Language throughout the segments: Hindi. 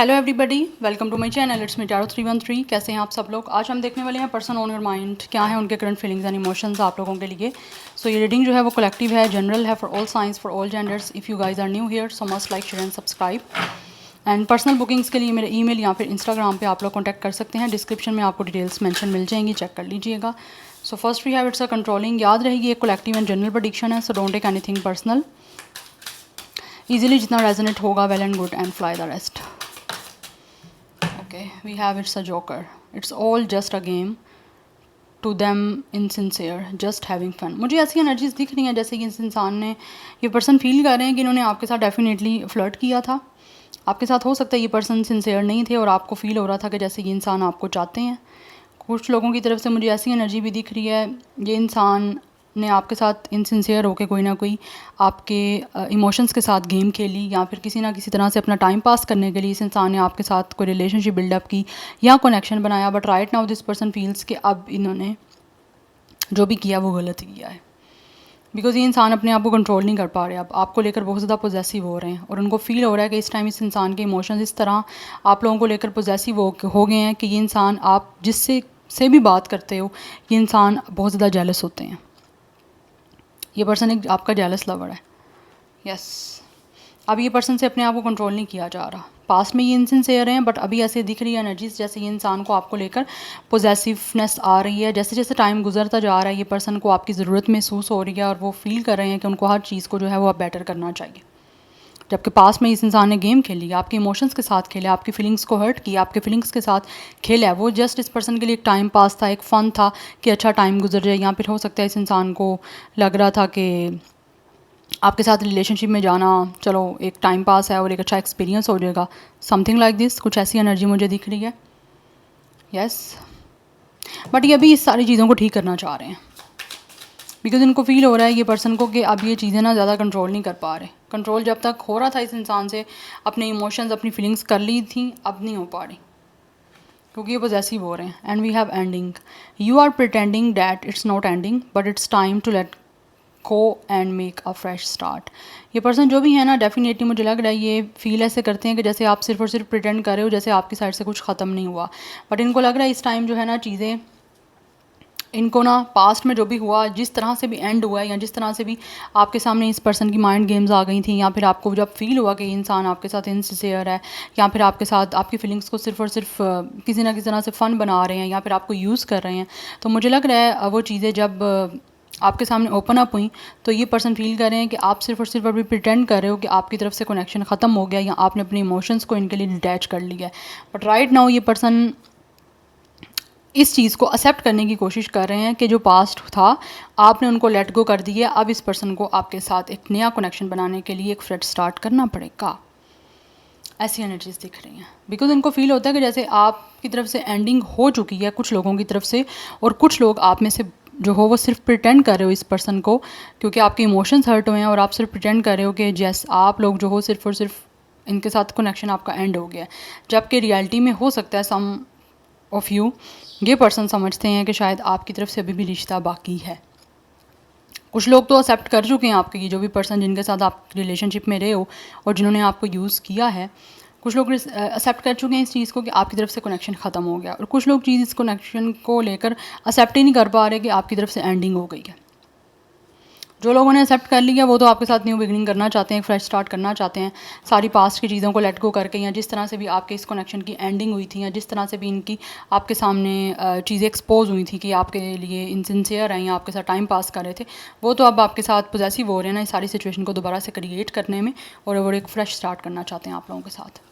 Hello everybody, welcome to my channel. It's me tarot 313। कैसे हैं आप सब लोग। आज हम देखने वाले हैं पर्सन ऑन योर माइंड, क्या है उनके करंट फीलिंग्स एंड इमोशंस आप लोगों के लिए। सो ये रीडिंग जो है वो कलेक्टिव है, जनरल है, for all science, for all genders. If you guys are new here so must like, share and subscribe. And personal bookings के लिए मेरे ईमेल या फिर इंस्टाग्राम पे आप लोग कॉन्टैक्ट कर सकते हैं। डिस्क्रिप्शन में आपको डिटेल्स मेंशन मिल जाएंगी, चेक कर लीजिएगा। So first we have it's a controlling. याद रहेगी एक कलेक्टिव एंड जनरल प्रेडिक्शन है, so don't take anything personal. Easily जितना रेजोनेट होगा well and good, and fly the rest. Okay, we have it's a joker. It's all just a game. To them insincere, just having fun. मुझे ऐसी एनर्जीज दिख रही हैं जैसे कि इस इंसान ने, ये पर्सन फील कर रहे हैं कि इन्होंने आपके साथ डेफिनेटली फ्लर्ट किया था। आपके साथ हो सकता है ये पर्सन सिंसियर नहीं थे और आपको फील हो रहा था कि जैसे ये इंसान आपको चाहते हैं। कुछ लोगों की तरफ से मुझे ऐसी एनर्जी भी दिख रही है, ये इंसान ने आपके साथ इनसिंसियर होकर कोई ना कोई आपके इमोशंस के साथ गेम खेली, या फिर किसी ना किसी तरह से अपना टाइम पास करने के लिए इस इंसान ने आपके साथ कोई रिलेशनशिप बिल्डअप की या कनेक्शन बनाया। But right now this person feels कि अब इन्होंने जो भी किया वो गलत किया है, बिकॉज ये इंसान अपने आप को कंट्रोल नहीं कर पा रहे। अब आपको लेकर बहुत ज़्यादा पॉजेसिव हो रहे हैं और उनको फील हो रहा है कि इस टाइम इस इंसान के इमोशंस इस तरह आप लोगों को लेकर पॉजेसिव हो गए हैं कि ये इंसान, आप जिससे भी बात करते हो, ये इंसान बहुत ज़्यादा जेलस होते हैं। ये पर्सन एक आपका जेलस लवर है। यस, अब ये पर्सन से अपने आप को कंट्रोल नहीं किया जा रहा। पास्ट में ये इनसिंसियर हैं, बट अभी ऐसे दिख रही है एनर्जीज जैसे ये इंसान को आपको लेकर पॉजेसिवनेस आ रही है। जैसे जैसे टाइम गुजरता जा रहा है, ये पर्सन को आपकी ज़रूरत महसूस हो रही है और वो फील कर रहे हैं कि उनको हर चीज़ को जो है वो अब बेटर करना चाहिए। जबकि पास में इस इंसान ने गेम खेली, आपके इमोशंस के साथ खेला, आपकी फीलिंग्स को हर्ट किया, आपके फीलिंग्स के साथ खेला है। वो जस्ट इस पर्सन के लिए एक टाइम पास था, एक फ़न था कि अच्छा टाइम गुजर जाए। या फिर हो सकता है इस इंसान को लग रहा था कि आपके साथ रिलेशनशिप में जाना चलो एक टाइम पास है और एक अच्छा एक्सपीरियंस हो जाएगा। समथिंग लाइक दिस, कुछ ऐसी एनर्जी मुझे दिख रही है। यस, बट ये अभी इस सारी चीज़ों को ठीक करना चाह रहे हैं, बिकॉज इनको फील हो रहा है ये पर्सन को कि अब ये चीज़ें ना ज़्यादा कंट्रोल नहीं कर पा रहे। कंट्रोल जब तक हो रहा था इस इंसान से, अपने इमोशंस अपनी फीलिंग्स कर ली थी, अब नहीं हो पा रही क्योंकि ये पॉजेसिव हो रहे हैं। And we have ending. You are pretending that it's not ending, but it's time to let go and make a fresh start. ये पर्सन जो भी है ना, डेफिनेटली मुझे लग रहा है ये फील ऐसे करते हैं कि जैसे आप सिर्फ और सिर्फ प्रिटेंड कर रहे हो, जैसे आपकी साइड से कुछ ख़त्म नहीं हुआ। बट इनको लग रहा है इस टाइम जो है ना, चीज़ें इनको ना पास्ट में जो भी हुआ, जिस तरह से भी एंड हुआ है, या जिस तरह से भी आपके सामने इस पर्सन की माइंड गेम्स आ गई थी, या फिर आपको जब फील हुआ कि इंसान आपके साथ इनसिंसियर है, या फिर आपके साथ आपकी फीलिंग्स को सिर्फ और सिर्फ किसी ना किसी तरह से फ़न बना रहे हैं, या फिर आपको यूज़ कर रहे हैं, तो मुझे लग रहा है वो चीज़ें जब आपके सामने ओपन अप हुई तो ये पर्सन फील कर रहे हैं कि आप सिर्फ और सिर्फ अभी प्रिटेंड कर रहे हो कि आपकी तरफ से कनेक्शन ख़त्म हो गया, या आपने अपने इमोशंस को इनके लिए डिटैच कर लिया है। बट राइट नाउ ये पर्सन इस चीज़ को एक्सेप्ट करने की कोशिश कर रहे हैं कि जो पास्ट था आपने उनको लेट गो कर दिया। अब इस पर्सन को आपके साथ एक नया कनेक्शन बनाने के लिए एक फ्रेश स्टार्ट करना पड़ेगा। ऐसी एनर्जीज दिख रही हैं, बिकॉज इनको फील होता है कि जैसे आपकी तरफ से एंडिंग हो चुकी है कुछ लोगों की तरफ से, और कुछ लोग आप में से जो हो वो सिर्फ प्रिटेंड कर रहे हो इस पर्सन को, क्योंकि आपके इमोशंस हर्ट हुए हैं और आप सिर्फ प्रिटेंड कर रहे हो कि जैस आप लोग जो हो सिर्फ और सिर्फ इनके साथ कनेक्शन आपका एंड हो गया है। जबकि रियलिटी में हो सकता है सम ऑफ यू, ये पर्सन समझते हैं कि शायद आपकी तरफ से अभी भी रिश्ता बाकी है। कुछ लोग तो एक्सेप्ट कर चुके हैं आपके, जो भी पर्सन जिनके साथ आप रिलेशनशिप में रहे हो और जिन्होंने आपको यूज़ किया है, कुछ लोग एक्सेप्ट कर चुके हैं इस चीज़ को कि आपकी तरफ से कनेक्शन ख़त्म हो गया, और कुछ लोग चीज़ इस कनेक्शन को लेकर एक्सेप्ट ही नहीं कर पा रहे कि आपकी तरफ से एंडिंग हो गई है। जो लोगों ने एक्सेप्ट कर लिया वो तो आपके साथ न्यू बिगनिंग करना चाहते हैं, फ्रेश स्टार्ट करना चाहते हैं, सारी पास्ट की चीज़ों को लेट गो करके, या जिस तरह से भी आपके इस कनेक्शन की एंडिंग हुई थी, या जिस तरह से भी इनकी आपके सामने चीज़ें एक्सपोज हुई थी कि आपके लिए इनसिंसियर हैं या आपके साथ टाइम पास कर रहे थे, वो तो अब आपके साथ पॉजेसिव हो रहे हैं ना इस सारी सिचुएशन को दोबारा से क्रिएट करने में, और वो एक फ्रेश स्टार्ट करना चाहते हैं आप लोगों के साथ।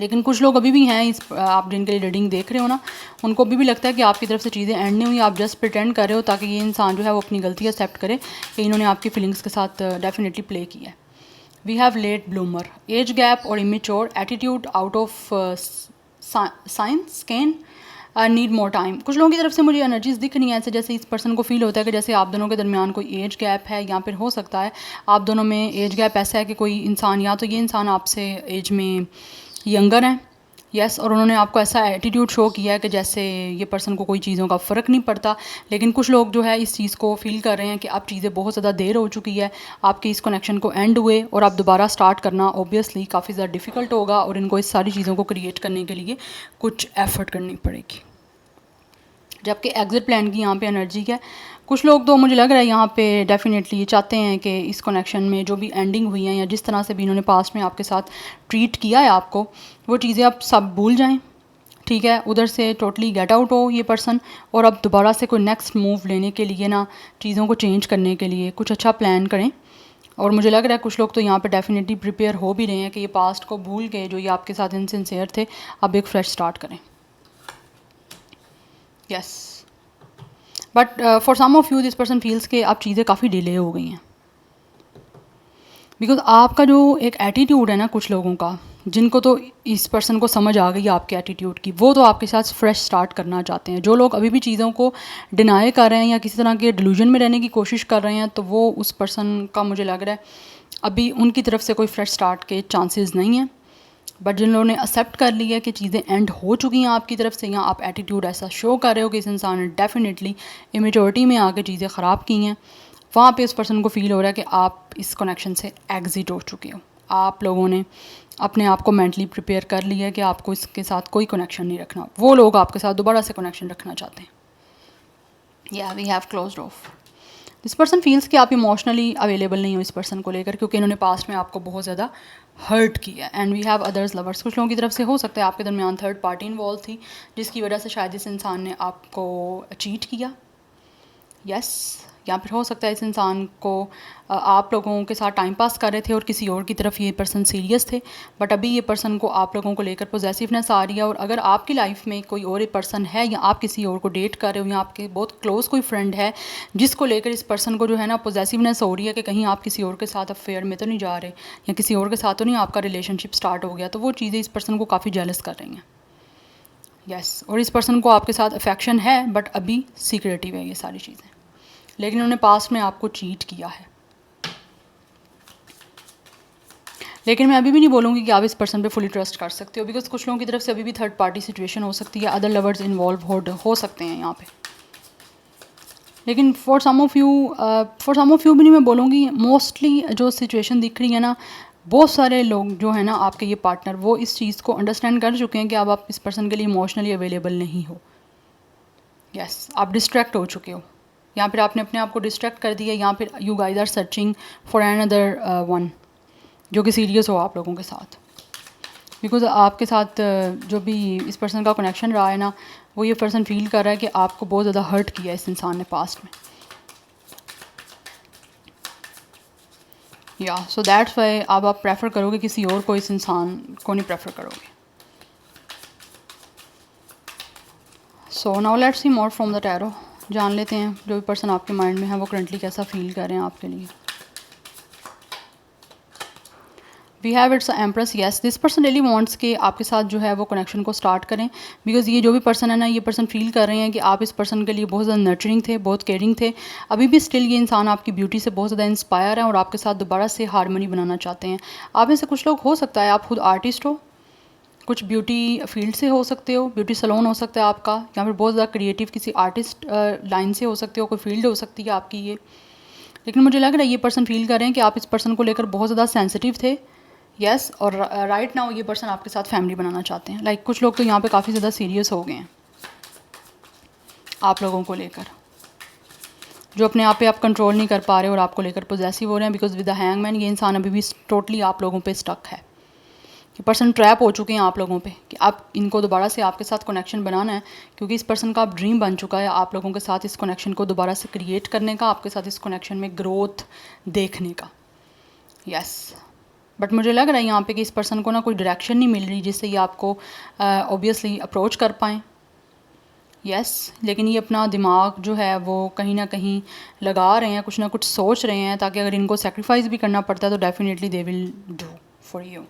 लेकिन कुछ लोग अभी भी हैं इस, आप जिनके लिए रीडिंग देख रहे हो ना, उनको अभी भी लगता है कि आपकी तरफ से चीज़ें एंड नहीं हुई, आप जस्ट प्रिटेंड कर रहे हो ताकि ये इंसान जो है वो अपनी गलती एक्सेप्ट करे कि इन्होंने आपकी फीलिंग्स के साथ डेफिनेटली प्ले किया है। We have late bloomer, age gap और immature attitude out of science can need more time. कुछ लोगों की तरफ से मुझे एनर्जीज दिख रही हैं ऐसे, जैसे इस पर्सन को फील होता है कि जैसे आप दोनों के दरमियान कोई एज गैप है, या फिर हो सकता है आप दोनों में एज गैप ऐसा है कि कोई इंसान, या तो ये इंसान आपसे एज में यंगर है, यस और उन्होंने आपको ऐसा एटीट्यूड शो किया है कि जैसे ये पर्सन को कोई चीज़ों का फ़र्क नहीं पड़ता। लेकिन कुछ लोग जो है इस चीज़ को फ़ील कर रहे हैं कि अब चीज़ें बहुत ज़्यादा देर हो चुकी है, आपके इस कनेक्शन को एंड हुए और आप दोबारा स्टार्ट करना ऑब्वियसली काफ़ी ज़्यादा डिफ़िकल्ट होगा और इनको इस सारी चीज़ों को क्रिएट करने के लिए कुछ एफ़र्ट करनी पड़ेगी। जबकि एग्ज़िट प्लान की यहाँ पे एनर्जी है। कुछ लोग तो मुझे लग रहा है यहाँ पे डेफिनेटली ये चाहते हैं कि इस कनेक्शन में जो भी एंडिंग हुई है या जिस तरह से भी इन्होंने पास्ट में आपके साथ ट्रीट किया है आपको, वो चीज़ें आप सब भूल जाएं, ठीक है, उधर से टोटली गेट आउट हो ये पर्सन और अब दोबारा से कोई नेक्स्ट मूव लेने के लिए ना, चीज़ों को चेंज करने के लिए कुछ अच्छा प्लान करें। और मुझे लग रहा है कुछ लोग तो यहाँ पे डेफिनेटली प्रिपेयर हो भी रहे हैं कि ये पास्ट को भूल के जो ये आपके साथ इनसिंसियर थे, अब एक फ्रेश स्टार्ट करें। Yes but for some of you this person feels के अब चीज़ें काफ़ी डिले हो गई हैं, बिकॉज आपका जो एक एटीट्यूड है ना, कुछ लोगों का जिनको तो इस पर्सन को समझ आ गई आपके एटीट्यूड की, वो तो आपके साथ फ्रेश स्टार्ट करना चाहते हैं। जो लोग अभी भी चीज़ों को डिनाई कर रहे हैं या किसी तरह के डिल्यूजन में रहने की कोशिश कर रहे हैं, तो वो उस पर्सन का मुझे लग रहा है अभी उनकी तरफ से कोई फ्रेश स्टार्ट के चांसेस नहीं हैं। बट जिन लोगों ने एक्सेप्ट कर लिया कि चीज़ें एंड हो चुकी हैं आपकी तरफ से, या आप एटीट्यूड ऐसा शो कर रहे हो कि इस इंसान ने डेफिनेटली इमेच्योरिटी में आके चीज़ें ख़राब की हैं, वहाँ पे उस पर्सन को फ़ील हो रहा है कि आप इस कनेक्शन से एग्ज़िट हो चुके हो। आप लोगों ने अपने आप को मेंटली प्रिपेयर कर लिया है कि आपको इसके साथ कोई कनेक्शन नहीं रखना। वो लोग आपके साथ दोबारा से कनेक्शन रखना चाहते हैं। या we have closed off. This person feels कि आप इमोशनली अवेलेबल नहीं हो इस पर्सन को लेकर, क्योंकि इन्होंने पास्ट में आपको बहुत ज़्यादा हर्ट किया है। And we have others lovers. कुछ लोगों की तरफ से हो सकता है आपके दरमियान थर्ड पार्टी इन्वॉल्व थी, जिसकी वजह से शायद इस इंसान ने आपको चीट किया। यस या फिर हो सकता है इस इंसान को आप लोगों के साथ टाइम पास कर रहे थे और किसी और की तरफ ये पर्सन सीरियस थे, बट अभी ये पर्सन को आप लोगों को लेकर पॉजेसिवनेस आ रही है। और अगर आपकी लाइफ में कोई और पर्सन है या आप किसी और को डेट कर रहे हो या आपके बहुत क्लोज कोई फ्रेंड है जिसको लेकर इस पर्सन को जो है ना पॉजेसिवनेस हो रही है कि कहीं आप किसी और के साथ अफेयर में तो नहीं जा रहे या किसी और के साथ तो नहीं आपका रिलेशनशिप स्टार्ट हो गया, तो वो चीज़ें इस पर्सन को काफ़ी जेलस कर रही हैं। यस और इस पर्सन को आपके साथ अफेक्शन है, बट अभी सीक्रेटिव है ये सारी चीज़ें, लेकिन उन्होंने पास्ट में आपको चीट किया है। लेकिन मैं अभी भी नहीं बोलूँगी कि आप इस पर्सन पे फुली ट्रस्ट कर सकते हो, बिकॉज कुछ लोगों की तरफ से अभी भी थर्ड पार्टी सिचुएशन हो सकती है, अदर लवर्स इन्वॉल्व हो सकते हैं यहाँ पे। लेकिन फॉर सम ऑफ यू भी नहीं मैं बोलूँगी, मोस्टली जो सिचुएशन दिख रही है ना, बहुत सारे लोग जो है ना आपके ये पार्टनर, वो इस चीज़ को अंडरस्टैंड कर चुके हैं कि अब आप इस पर्सन के लिए इमोशनली अवेलेबल नहीं हो। यस आप डिस्ट्रैक्ट हो चुके हो, या फिर आपने अपने आप को डिस्ट्रैक्ट कर दिया, या फिर you guys are searching for another one जो कि सीरियस हो आप लोगों के साथ। बिकॉज आपके साथ जो भी इस पर्सन का कनेक्शन रहा है ना, वो ये पर्सन फील कर रहा है कि आपको बहुत ज़्यादा हर्ट किया है इस इंसान ने पास्ट में। या सो दैट्स वाई अब आप प्रेफर करोगे किसी और को, इस इंसान को नहीं प्रेफर करोगे। So now let's see more from the tarot. जान लेते हैं जो भी पर्सन आपके माइंड में है वो करंटली कैसा फील कर रहे हैं आपके लिए। We have it's empress. Yes this person really wants कि आपके साथ जो है वो कनेक्शन को स्टार्ट करें, बिकॉज ये जो भी पर्सन है ना, ये पर्सन फील कर रहे हैं कि आप इस पर्सन के लिए बहुत ज़्यादा नर्चरिंग थे, बहुत केयरिंग थे। अभी भी स्टिल ये इंसान आपकी ब्यूटी से बहुत ज़्यादा इंस्पायर है और आपके साथ दोबारा से हारमोनी बनाना चाहते हैं। आप में से कुछ लोग हो सकता है आप खुद आर्टिस्ट हो, कुछ ब्यूटी फील्ड से हो सकते हो, ब्यूटी सलोन हो सकता है आपका, या फिर बहुत ज़्यादा क्रिएटिव किसी आर्टिस्ट लाइन से हो सकते हो, कोई फील्ड हो सकती है आपकी ये। लेकिन मुझे लग रहा है ये पर्सन फील कर रहे हैं कि आप इस पर्सन को लेकर बहुत ज़्यादा सेंसिटिव थे। यस और राइट नाउ ये पर्सन आपके साथ फैमिली बनाना चाहते हैं। लाइक कुछ लोग तो यहाँ पे काफ़ी ज़्यादा सीरियस हो गए हैं आप लोगों को लेकर, जो अपने आप पे आप कंट्रोल नहीं कर पा रहे और आपको लेकर पॉजेसिव हो रहे हैं। बिकॉज विद द हैंगमैन ये इंसान अभी भी टोटली आप लोगों पे स्टक है। ये पर्सन ट्रैप हो चुके हैं आप लोगों पे कि आप इनको दोबारा से आपके साथ कनेक्शन बनाना है, क्योंकि इस पर्सन का अब ड्रीम बन चुका है आप लोगों के साथ इस कनेक्शन को दोबारा से क्रिएट करने का, आपके साथ इस कनेक्शन में ग्रोथ देखने का। यस बट मुझे लग रहा है यहाँ पे कि इस पर्सन को ना कोई डायरेक्शन नहीं मिल रही जिससे ये आपको ऑब्वियसली अप्रोच कर पाएँ। यस लेकिन ये अपना दिमाग जो है वो कहीं ना कहीं लगा रहे हैं, कुछ ना कुछ सोच रहे हैं, ताकि अगर इनको सेक्रीफाइस भी करना पड़ता है तो definitely they will do for you.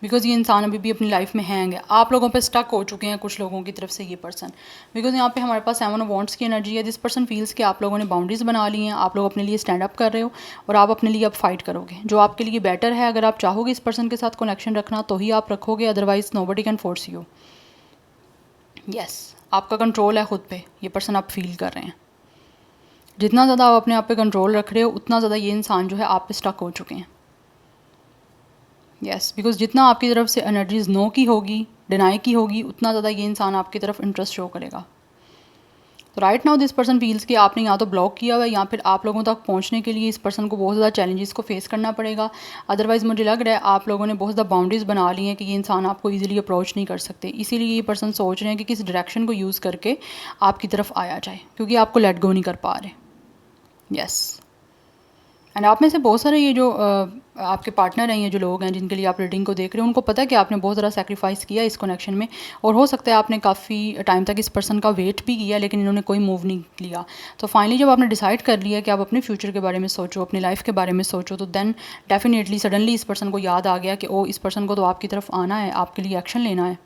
Because ये इंसान अभी भी अपनी लाइफ में हैंग है, आप लोगों पे स्टक हो चुके हैं कुछ लोगों की तरफ से ये पर्सन। बिकॉज़ यहाँ पे हमारे पास 7 ऑफ वॉन्ड्स की एनर्जी है। दिस पर्सन फील्स कि आप लोगों ने बाउंड्रीज़ बना ली हैं, आप लोग अपने लिए स्टैंड अप कर रहे हो और आप अपने लिए अब फाइट करोगे जो आपके लिए बेटर है। अगर आप चाहोगे इस पर्सन के साथ कनेक्शन रखना तो ही आप रखोगे, otherwise nobody can force you. Yes, आपका कंट्रोल है खुद पे, ये पर्सन आप फील कर रहे हैं। जितना ज़्यादा आप अपने आप पे कंट्रोल रख रहे हो उतना ज़्यादा ये इंसान जो है आप पे स्टक हो चुके हैं। यस, बिकॉज जितना आपकी तरफ से एनर्जीज नो की होगी, डिनाई की होगी, उतना ज़्यादा ये इंसान आपकी तरफ इंटरेस्ट शो करेगा। तो right now this person feels कि आपने या तो ब्लॉक किया हुआ है या फिर आप लोगों तक पहुंचने के लिए इस पर्सन को बहुत ज़्यादा चैलेंजेस को फेस करना पड़ेगा। अदरवाइज़ मुझे लग रहा है आप लोगों ने बहुत ज़्यादा बाउंड्रीज़ बना ली हैं कि ये इंसान आपको ईजिली अप्रोच नहीं कर सकते। इसीलिए ये पर्सन सोच रहे हैं कि किस डायरेक्शन को यूज़ करके आपकी तरफ आया जाए, क्योंकि आपको लेट गो नहीं कर पा रहे। यस, एंड आप में से बहुत सारे ये जो आपके पार्टनर हैं, ये जो लोग हैं जिनके लिए आप रीडिंग को देख रहे हैं, उनको पता है कि आपने बहुत ज़्यादा सेक्रीफाइस किया इस कनेक्शन में, और हो सकता है आपने काफ़ी टाइम तक इस पर्सन का वेट भी किया लेकिन इन्होंने कोई मूव नहीं लिया। तो फाइनली जब आपने डिसाइड कर लिया कि आप अपने फ्यूचर के बारे में सोचो, अपनी लाइफ के बारे में सोचो, तो देन डेफिनेटली सडनली इस पर्सन को याद आ गया कि ओ, इस पर्सन को तो आपकी तरफ आना है, आपके लिए एक्शन लेना है।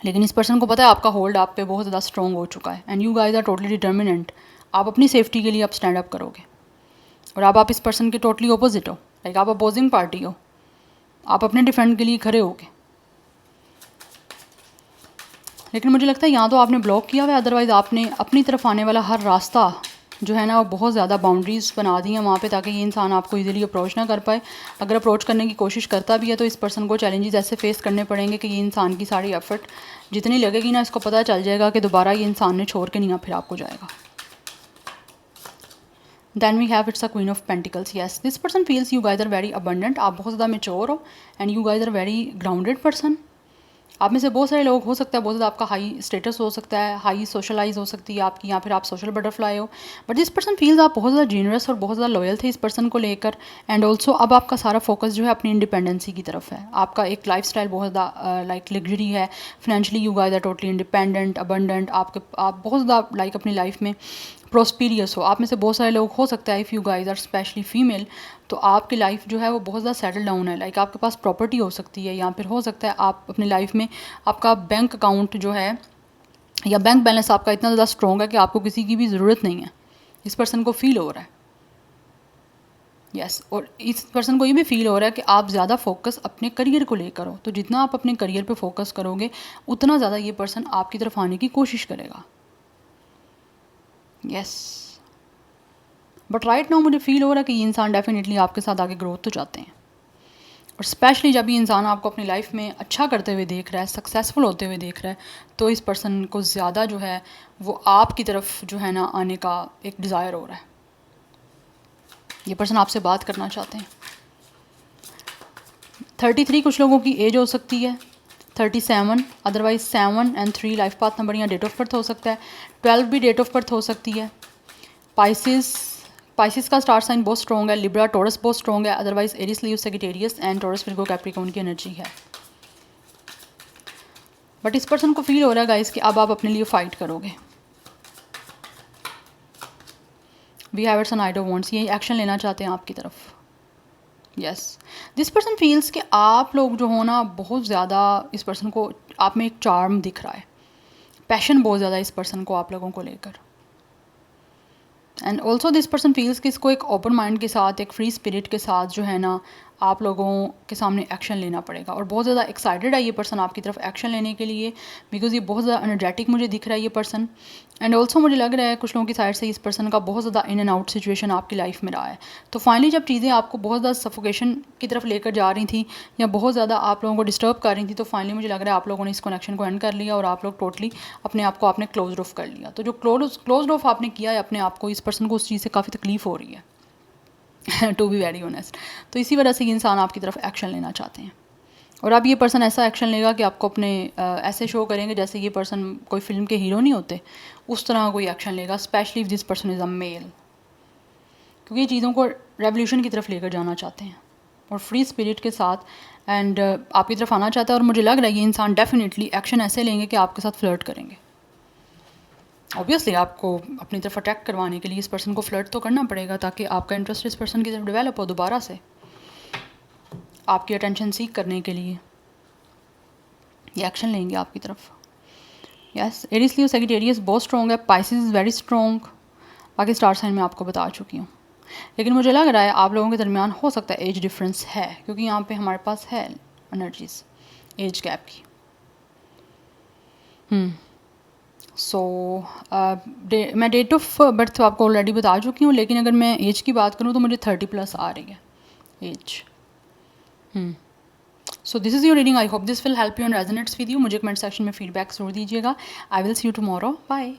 लेकिन इस पर्सन को पता है आपका होल्ड आप पे बहुत ज़्यादा स्ट्रॉन्ग हो चुका है and you guys are totally determinant. आप अपनी सेफ्टी के लिए आप स्टैंड अप करोगे और अब आप इस पर्सन के टोटली ऑपोजिट हो, लाइक आप अपोजिंग पार्टी हो, आप अपने डिफेंड के लिए खड़े होगे। लेकिन मुझे लगता है यहाँ तो आपने ब्लॉक किया हुआ है, अदरवाइज़ आपने अपनी तरफ आने वाला हर रास्ता जो है ना वो बहुत ज़्यादा बाउंड्रीज़ बना दी हैं वहाँ पे, ताकि ये इंसान आपको इजीली अप्रोच ना कर पाए। अगर अप्रोच करने की कोशिश करता भी है तो इस पर्सन को चैलेंजेस ऐसे फेस करने पड़ेंगे कि ये इंसान की सारी एफर्ट जितनी लगेगी ना, इसको पता चल जाएगा कि दोबारा ये इंसान ने छोड़ के नहीं फिर आपको जाएगा। Then we have it's a Queen of Pentacles. Yes, this person feels you guys are very abundant. आप बहुत ज़्यादा mature हो and you guys are very grounded person. आप में से बहुत सारे लोग हो सकता है बहुत ज़्यादा आपका हाई स्टेटस हो सकता है, हाई सोशलाइज हो सकती है आपकी, या फिर आप सोशल बटरफ्लाई हो। बट दिस पर्सन फील्स आप बहुत ज़्यादा जीनरस और बहुत ज़्यादा लॉयल थे इस पर्सन को लेकर। एंड ऑल्सो अब आपका सारा फोकस जो है अपनी इंडिपेंडेंसी की तरफ है। आपका एक लाइफ स्टाइल बहुत ज़्यादा लाइक लग्जरी है, financially you guys are totally independent, abundant. आप बहुत ज़्यादा लाइक अपनी लाइफ में प्रोस्पीरियस हो। आप में से बहुत सारे लोग हो सकता है if you guys are specially female, तो आपकी लाइफ जो है वो बहुत ज़्यादा सेटल डाउन है। लाइक आपके पास प्रॉपर्टी हो सकती है, या फिर हो सकता है आप अपनी लाइफ में आपका बैंक अकाउंट जो है या बैंक बैलेंस आपका इतना ज़्यादा स्ट्रॉन्ग है कि आपको किसी की भी ज़रूरत नहीं है। इस पर्सन को फील हो रहा है। यस, और इस पर्सन को ये भी फील हो रहा है कि आप ज़्यादा फोकस अपने करियर को लेकर हो। तो जितना आप अपने करियर पे फोकस करोगे उतना ज़्यादा ये पर्सन आपकी तरफ आने की कोशिश करेगा। यस, बट राइट नाउ मुझे फील हो रहा है कि ये इंसान डेफिनेटली आपके साथ आगे ग्रोथ तो चाहते हैं, और स्पेशली जब ये इंसान आपको अपनी लाइफ में अच्छा करते हुए देख रहा है, सक्सेसफुल होते हुए देख रहा है, तो इस पर्सन को ज़्यादा जो है वो आपकी तरफ जो है ना आने का एक डिज़ायर हो रहा है। ये पर्सन आपसे बात करना चाहते हैं। 33 कुछ लोगों की एज हो सकती है, 37 otherwise 7 and 3 life path number या डेट ऑफ बर्थ हो सकता है, 12 भी डेट ऑफ बर्थ हो सकती है। पाइसिस का स्टार साइन बहुत स्ट्रॉन्ग है, लिब्रा टॉरस बहुत स्ट्रॉन्ग है, otherwise Aries leave Sagittarius and Taurus Virgo Capricorn की एनर्जी है। बट इस पर्सन को फील हो रहा है गाइस कि अब आप अपने लिए फाइट करोगे। We have it's a knight of wands, ये एक्शन लेना चाहते हैं आपकी तरफ। यस, दिस पर्सन फील्स कि आप लोग जो हो ना बहुत ज़्यादा इस पर्सन को आप में एक चार्म दिख रहा है, पैशन बहुत ज़्यादा इस पर्सन को आप लोगों को लेकर। And also this person feels कि इसको एक ओपन माइंड के साथ, एक फ्री स्पिरिट के साथ जो है ना आप लोगों के सामने एक्शन लेना पड़ेगा, और बहुत ज़्यादा एक्साइटेड है ये पर्सन आपकी तरफ एक्शन लेने के लिए, बिकॉज ये बहुत ज़्यादा एनर्जेटिक मुझे दिख रहा है ये पर्सन। एंड ऑल्सो मुझे लग रहा है कुछ लोगों की साइड से इस पर्सन का बहुत ज़्यादा इन एंड आउट सिचुएशन आपकी लाइफ में रहा है। तो फाइनली जब चीज़ें आपको बहुत ज़्यादा सफोकेशन की तरफ लेकर जा रही थी या बहुत ज़्यादा आप लोगों को डिस्टर्ब कर रही थी, तो फाइनली मुझे लग रहा है आप लोगों ने इस कनेक्शन को एंड कर लिया और आप लोग टोटली अपने आप को आपने क्लोज ऑफ कर लिया। तो जो क्लोज ऑफ आपने किया है अपने आप को, इस पर्सन को उस चीज़ से काफ़ी तकलीफ हो रही है टू बी वेरी ऑनेस्ट। तो इसी वजह से ये इंसान आपकी तरफ एक्शन लेना चाहते हैं, और अब ये पर्सन ऐसा एक्शन लेगा कि आपको अपने ऐसे शो करेंगे जैसे ये पर्सन कोई फिल्म के हीरो नहीं होते, उस तरह कोई एक्शन लेगा, specially if this person is a male, क्योंकि ये चीज़ों को रेवोल्यूशन की तरफ लेकर जाना चाहते हैं और फ्री स्पिरिट के साथ एंड आपकी तरफ आना चाहता है। और मुझे लग रहा है ये इंसान डेफिनेटली एक्शन ऐसे लेंगे कि आपके साथ फ्लर्ट करेंगे। ऑब्वियसली आपको अपनी तरफ अट्रैक्ट करवाने के लिए इस पर्सन को फ्लर्ट तो करना पड़ेगा ताकि आपका इंटरेस्ट इस पर्सन की तरफ डेवलप हो दोबारा से। आपकी अटेंशन सीख करने के लिए, ये एक्शन लेंगे आपकी तरफ। यस, एरीज लियो सेजिटेरियस बहुत स्ट्रॉन्ग है, पाइसेस इज़ वेरी स्ट्रॉन्ग, बाकी स्टार साइन में आपको बता चुकी हूँ। लेकिन मुझे लग रहा है आप लोगों के दरमियान हो सकता है एज डिफरेंस है, क्योंकि यहाँ पे हमारे पास है एनर्जीज एज गैप की। सो मैं डेट ऑफ बर्थ आपको ऑलरेडी बता चुकी हूँ, लेकिन अगर मैं एज की बात करूँ तो मुझे 30+ आ रही है age. So this is your reading, I hope this will help you and resonates with you. मुझे कमेंट सेक्शन में फीडबैक जरूर दीजिएगा। I will see you tomorrow, bye.